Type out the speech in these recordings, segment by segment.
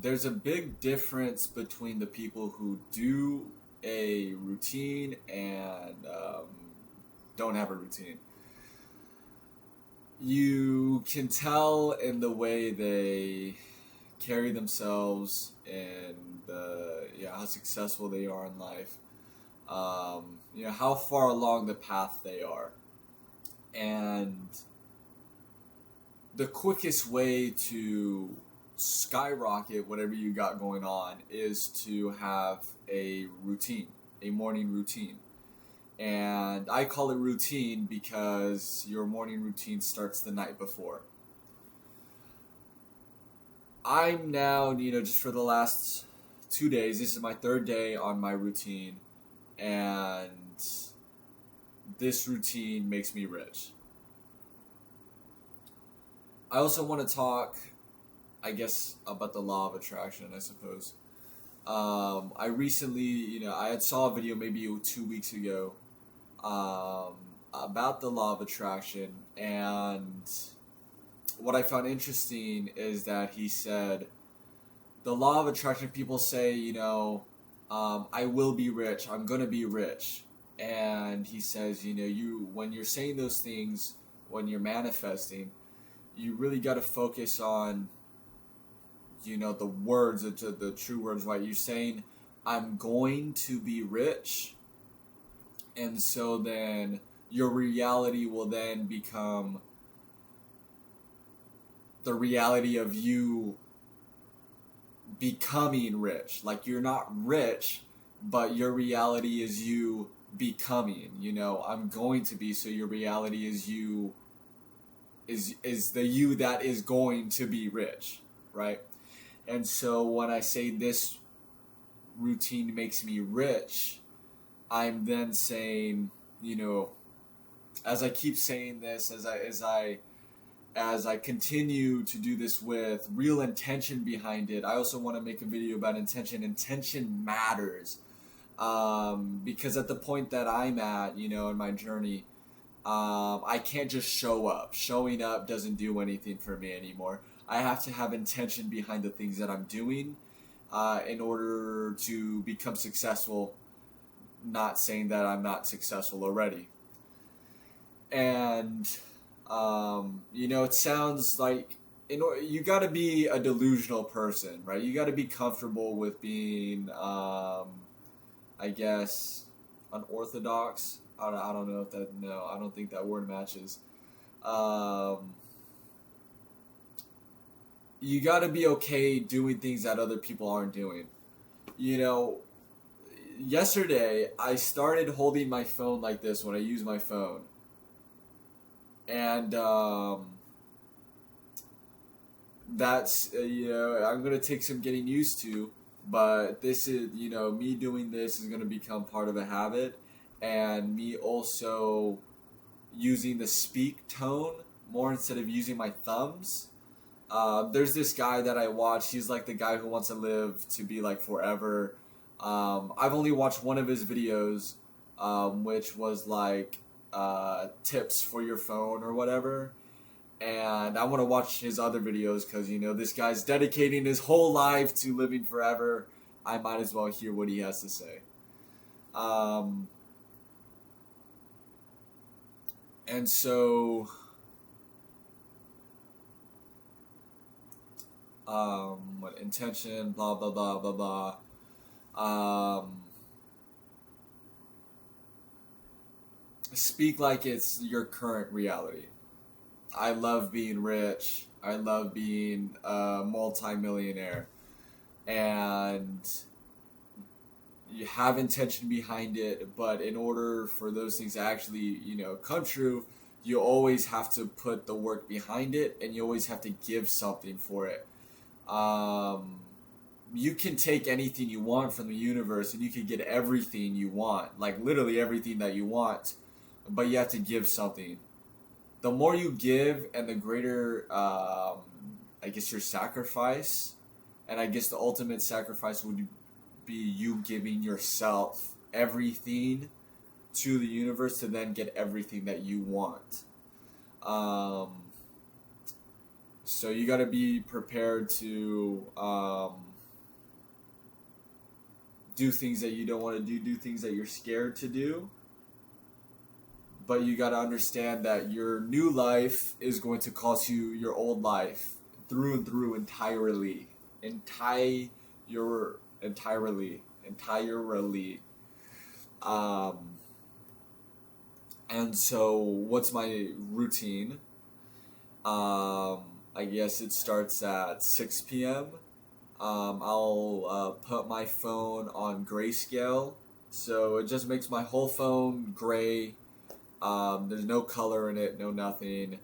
there's a big difference between the people who do a routine and don't have a routine. You can tell in the way they carry themselves and how successful they are in life. How far along the path they are, and the quickest way to skyrocket whatever you got going on is to have a routine, a morning routine. And I call it routine because your morning routine starts the night before. I'm now, just for the last 2 days, this is my third day on my routine, and this routine makes me rich. I also want to talk, I guess, about the law of attraction, I suppose. I recently, I had saw a video maybe 2 weeks ago about the law of attraction, and what I found interesting is that he said the law of attraction. People say, I will be rich. I'm gonna be rich, and he says, you when you're saying those things, when you're manifesting, you really got to focus on, the words, the true words, right? You're saying, I'm going to be rich, and so then your reality will then become the reality of you becoming rich. Like, you're not rich, but your reality is you becoming. I'm going to be, so your reality is you is the you that is going to be rich, right? And so when I say this routine makes me rich, I'm then saying, as I keep saying this, as I continue to do this with real intention behind it. I also want to make a video about intention. Intention matters, because at the point that I'm at, in my journey, I can't just show up. Showing up doesn't do anything for me anymore. I have to have intention behind the things that I'm doing, in order to become successful. Not saying that I'm not successful already. And it sounds like you got to be a delusional person, right? You got to be comfortable with being, I guess, unorthodox. I don't know if that. No, I don't think that word matches. You got to be okay doing things that other people aren't doing. Yesterday I started holding my phone like this when I use my phone, and that's I'm gonna take some getting used to, but this is me doing this is gonna become part of a habit, and me also using the speak tone more instead of using my thumbs. There's this guy that I watch. He's like the guy who wants to live to be like forever. I've only watched one of his videos, which was like tips for your phone or whatever. And I want to watch his other videos because, this guy's dedicating his whole life to living forever. I might as well hear what he has to say. And so, what intention, blah, blah, blah, blah, blah. Speak like it's your current reality. I love being rich. I love being a multimillionaire. And you have intention behind it, but in order for those things to actually, come true, you always have to put the work behind it, and you always have to give something for it. You can take anything you want from the universe, and you can get everything you want, like literally everything that you want, but you have to give something. The more you give, and the greater, I guess, your sacrifice, and I guess the ultimate sacrifice would be you giving yourself everything to the universe to then get everything that you want. So you got to be prepared to do things that you don't want to do things that you're scared to do. But you got to understand that your new life is going to cost you your old life through and through entirely. Entirely. Um, and so, what's my routine? I guess it starts at 6 p.m. I'll put my phone on grayscale, so it just makes my whole phone gray. There's no color in it, no nothing.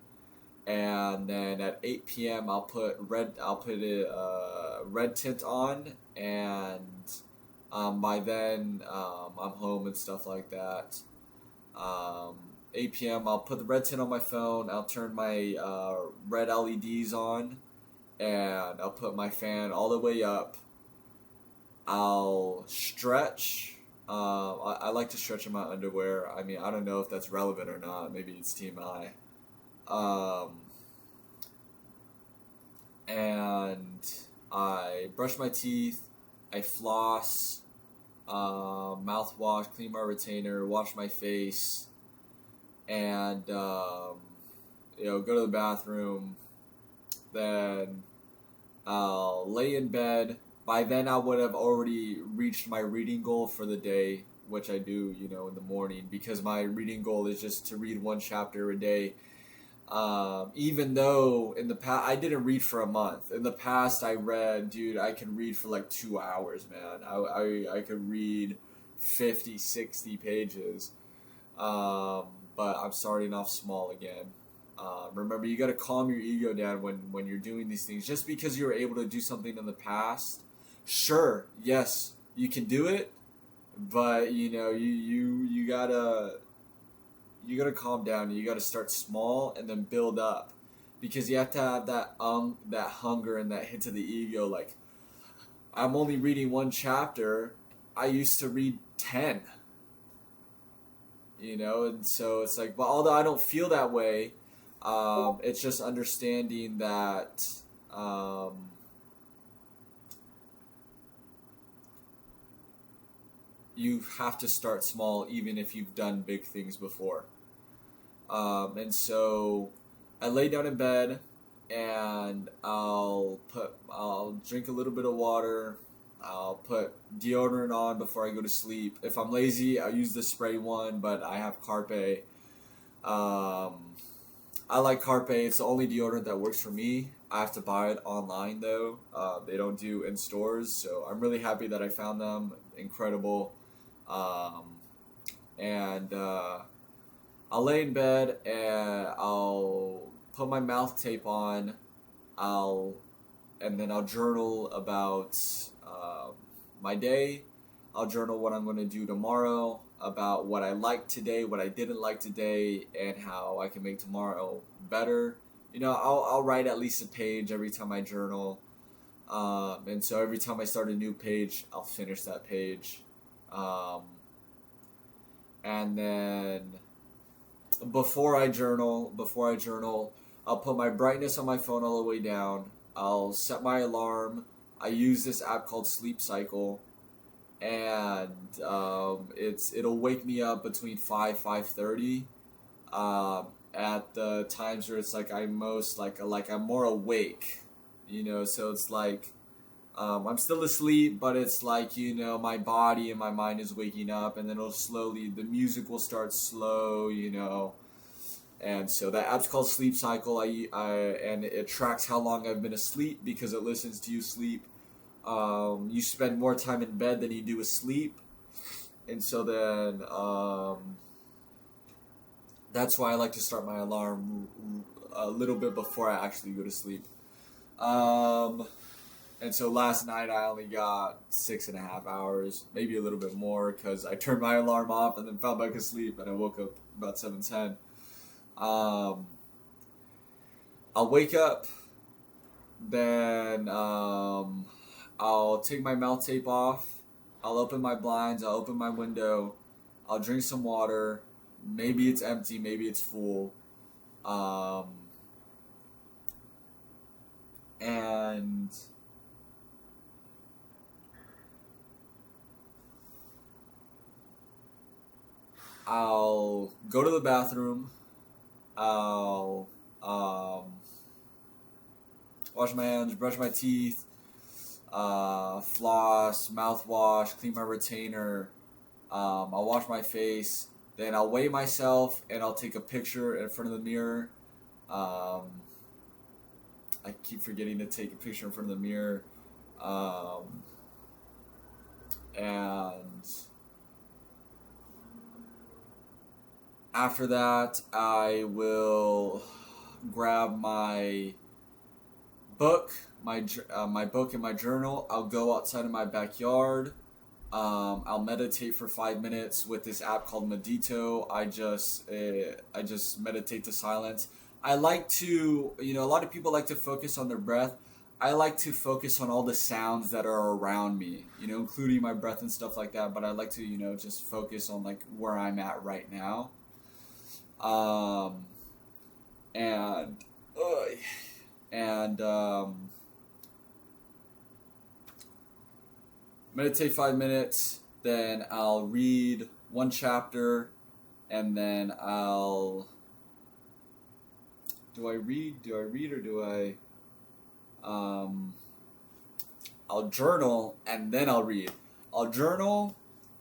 And then at 8 p.m. I'll put it red tint on, and by then I'm home and stuff like that. Um, 8 p.m. I'll put the red tint on my phone. I'll turn my red LEDs on, and I'll put my fan all the way up. I'll stretch. I like to stretch in my underwear. I mean, I don't know if that's relevant or not. Maybe it's TMI. And I brush my teeth. I floss, mouthwash, clean my retainer, wash my face, and go to the bathroom. Then I'll lay in bed. By then, I would have already reached my reading goal for the day, which I do, in the morning, because my reading goal is just to read one chapter a day. Even though in the past, I didn't read for a month. In the past, I read, dude, I could read for like 2 hours, man. I could read 50, 60 pages. But I'm starting off small again. Remember, you got to calm your ego down when you're doing these things. Just because you were able to do something in the past, sure, yes, you can do it, but you gotta calm down. You gotta start small and then build up, because you have to have that hunger and that hit to the ego. Like, I'm only reading one chapter. I used to read 10. And so it's like, but although I don't feel that way, it's just understanding that you have to start small, even if you've done big things before. And so I lay down in bed, and I'll drink a little bit of water. I'll put deodorant on before I go to sleep. If I'm lazy, I'll use the spray one, but I have Carpe. I like Carpe. It's the only deodorant that works for me. I have to buy it online though. They don't do in stores, so I'm really happy that I found them. Incredible. And I'll lay in bed and I'll put my mouth tape on. And then I'll journal about my day. I'll journal what I'm going to do tomorrow, about what I liked today, what I didn't like today, and how I can make tomorrow better. I'll write at least a page every time I journal. And so every time I start a new page, I'll finish that page. And then before I journal, I'll put my brightness on my phone all the way down. I'll set my alarm. I use this app called Sleep Cycle, and it'll wake me up between 5:30. At the times where it's like I'm most like I'm more awake, So it's like I'm still asleep, but it's like my body and my mind is waking up, and then the music will start slow, And so that app's called Sleep Cycle. And it tracks how long I've been asleep because it listens to you sleep. You spend more time in bed than you do asleep, and so then that's why I like to start my alarm a little bit before I actually go to sleep. And so last night I only got 6.5 hours, maybe a little bit more, because I turned my alarm off and then fell back asleep, and I woke up about 7:10. I'll wake up, then I'll take my mouth tape off. I'll open my blinds. I'll open my window. I'll drink some water. Maybe it's empty. Maybe it's full. And I'll go to the bathroom. I'll wash my hands, brush my teeth, floss, mouthwash, clean my retainer. I'll wash my face. Then I'll weigh myself and I'll take a picture in front of the mirror. Um, I keep forgetting to take a picture in front of the mirror. And after that, I will grab my book, my book and my journal. I'll go outside in my backyard. I'll meditate for 5 minutes with this app called Medito. I just meditate to silence. I like to, a lot of people like to focus on their breath. I like to focus on all the sounds that are around me, including my breath and stuff like that. But I like to, just focus on like where I'm at right now. Um, and, and meditate 5 minutes. Then I'll read one chapter, and then do I read or do I? I'll journal and then I'll read. I'll journal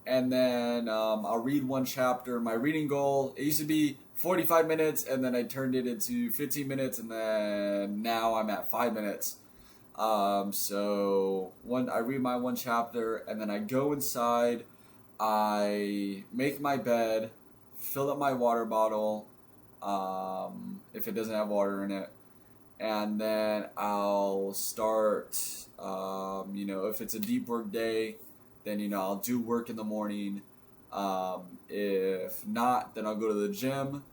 and then I'll read one chapter. My reading goal, it used to be 45 minutes and then I turned it into 15 minutes and then now I'm at 5 minutes. So I read my one chapter and then I go inside, I make my bed, fill up my water bottle, if it doesn't have water in it. And then I'll start, if it's a deep work day, then, I'll do work in the morning. If not, then I'll go to the gym.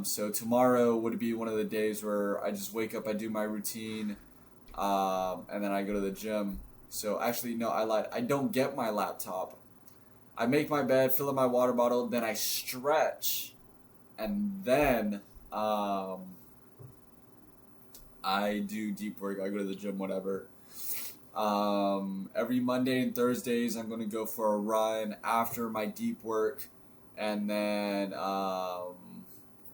So tomorrow would be one of the days where I just wake up, I do my routine, and then I go to the gym. So actually, no, I lied. I don't get my laptop. I make my bed, fill up my water bottle, then I stretch, and then, I do deep work. I go to the gym, whatever. Every Monday and Thursdays, I'm going to go for a run after my deep work, and then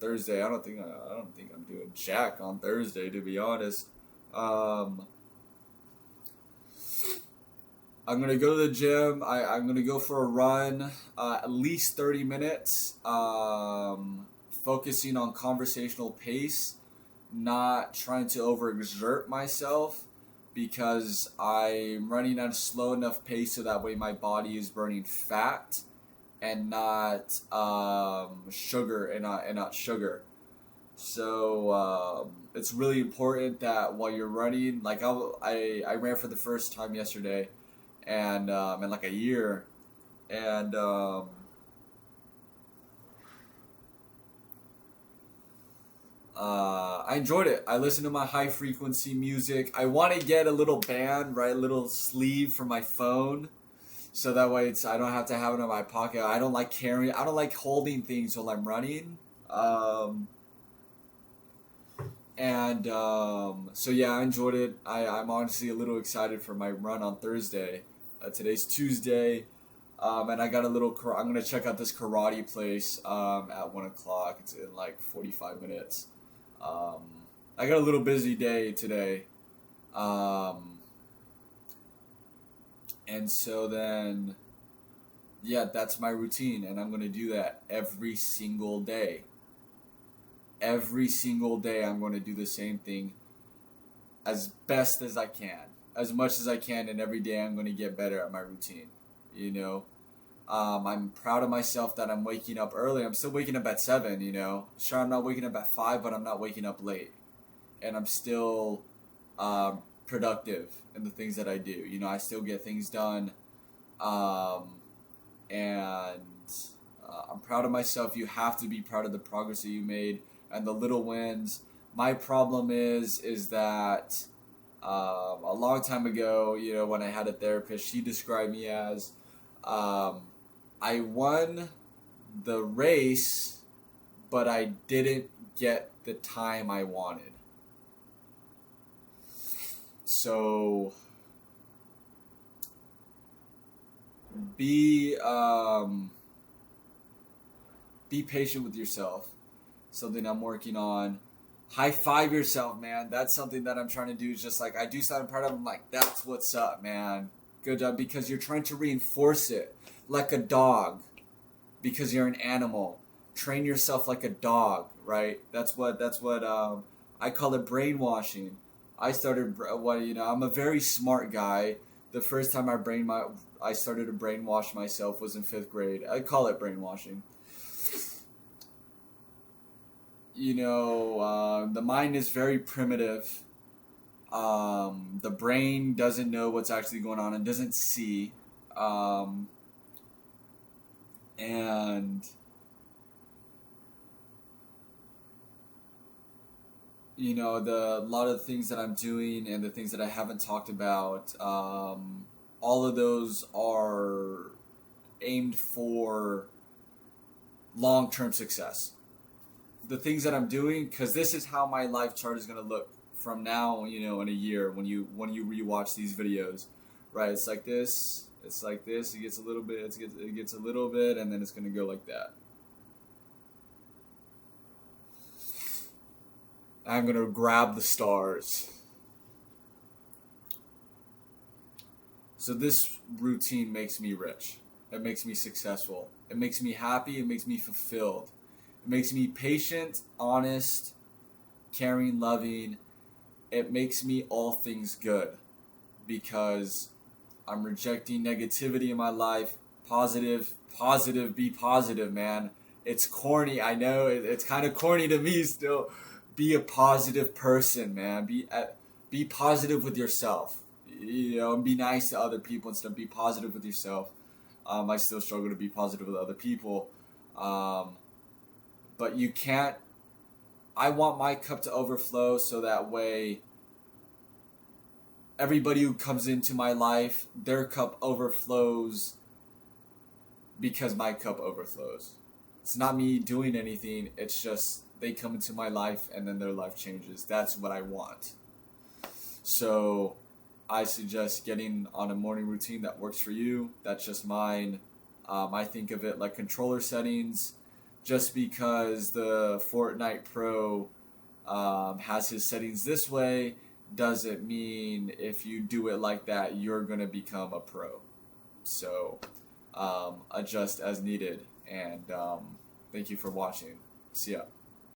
Thursday, I don't think I'm doing jack on Thursday, to be honest. I'm going to go to the gym. I'm going to go for a run, at least 30 minutes, focusing on conversational pace, not trying to overexert myself, because I'm running at a slow enough pace so that way my body is burning fat and not sugar and not sugar. So it's really important that while you're running, like I ran for the first time yesterday, and in like a year, and I enjoyed it. I listened to my high frequency music. I want to get a little band, right? A little sleeve for my phone, so that way I don't have to have it in my pocket. I don't like holding things while I'm running. So yeah, I enjoyed it. I'm honestly a little excited for my run on Thursday. Today's Tuesday. And I got I'm gonna check out this karate place at 1:00. It's in like 45 minutes. I got a little busy day today. And so then, yeah, that's my routine, and I'm gonna do that every single day. Every single day, I'm going to do the same thing as best as I can, as much as I can, and every day I'm going to get better at my routine. I'm proud of myself that I'm waking up early. I'm still waking up at 7. Sure, I'm not waking up at 5, but I'm not waking up late, and I'm still productive in the things that I do. I still get things done, and I'm proud of myself. You have to be proud of the progress that you made and the little wins. My problem is that a long time ago, when I had a therapist, she described me as I won the race, but I didn't get the time I wanted. So be Be patient with yourself. Something I'm working on. High five yourself, man. That's something that I'm trying to do. Is just like I do something part of. I'm like, that's what's up, man. Good job, because you're trying to reinforce it like a dog, because you're an animal. Train yourself like a dog, right? That's what I call it brainwashing. I started I'm a very smart guy. The first time I started to brainwash myself was in 5th grade. I call it brainwashing. The mind is very primitive. The brain doesn't know what's actually going on and doesn't see. And the a lot of the things that I'm doing and the things that I haven't talked about, all of those are aimed for long-term success. The things that I'm doing, because this is how my life chart is going to look from now, in a year when you rewatch these videos, right? It's like this. It's like this. It gets a little bit. It gets a little bit, and then it's going to go like that. I'm going to grab the stars. So this routine makes me rich. It makes me successful. It makes me happy. It makes me fulfilled. It makes me patient, honest, caring, loving. It makes me all things good, because I'm rejecting negativity in my life. Positive, be positive, man. It's corny. I know it's kind of corny to me still. Be a positive person, man. Be positive with yourself. And be nice to other people and stuff. Be positive with yourself. I still struggle to be positive with other people. But you can't. I want my cup to overflow, so that way everybody who comes into my life, their cup overflows because my cup overflows. It's not me doing anything. It's just they come into my life and then their life changes. That's what I want. So I suggest getting on a morning routine that works for you. That's just mine. I think of it like controller settings. Just because the Fortnite Pro has his settings this way doesn't mean if you do it like that, you're going to become a pro. So adjust as needed. And thank you for watching. See ya.